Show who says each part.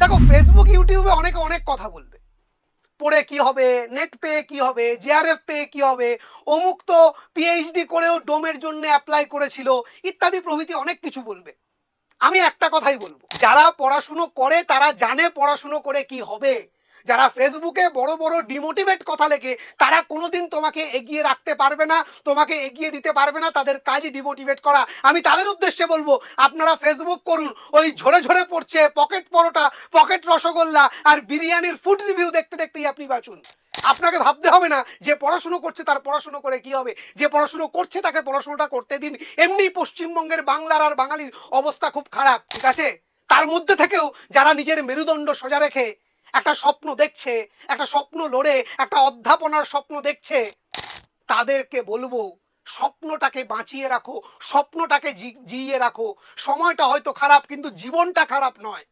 Speaker 1: দেখো ফেসবুক ইউটিউবে অনেকে অনেক কথা বলবে, পড়ে কি হবে, নেট পেয়ে কি হবে, জেআরএফ পেয়ে কি হবে, অমুক তো পিএইচডি করেও ডোমের জন্য অ্যাপ্লাই করেছিল, ইত্যাদি প্রভৃতি অনেক কিছু বলবে। আমি একটা কথাই বলবো, যারা পড়াশুনো করে তারা জানে পড়াশুনো করে কি হবে। যারা ফেসবুকে বড় বড় ডিমোটিভেট কথা লেখে তারা কোনোদিন তোমাকে এগিয়ে রাখতে পারবে না, তোমাকে এগিয়ে দিতে পারবে না, তাদের কাজই ডিমোটিভেট করা। আমি তাদের উদ্দেশ্যে বলবো, আপনারা ফেসবুক করুন, ওই ঝরে ঝরে পড়ছে পকেট পরোটা, পকেট রসগোল্লা আর বিরিয়ানির ফুড রিভিউ দেখতে দেখতেই আপনি বাঁচুন। আপনাকে ভাবতে হবে না যে পড়াশুনো করছে তার পড়াশুনো করে কি হবে, যে পড়াশুনো করছে তাকে পড়াশোনাটা করতে দিন। এমনি পশ্চিমবঙ্গের বাংলার আর বাঙালির অবস্থা খুব খারাপ, ঠিক আছে? তার মধ্যে থেকেও যারা নিজের মেরুদণ্ড সোজা রেখে একটা স্বপ্ন দেখছে, একটা স্বপ্ন লড়ে একটা অধ্যাপনার স্বপ্ন দেখছে, তাদেরকে বলবো স্বপ্নটাকে বাঁচিয়ে রাখো, স্বপ্নটাকে জিইয়ে রাখো। সময়টা হয়তো খারাপ কিন্তু জীবনটা খারাপ নয়।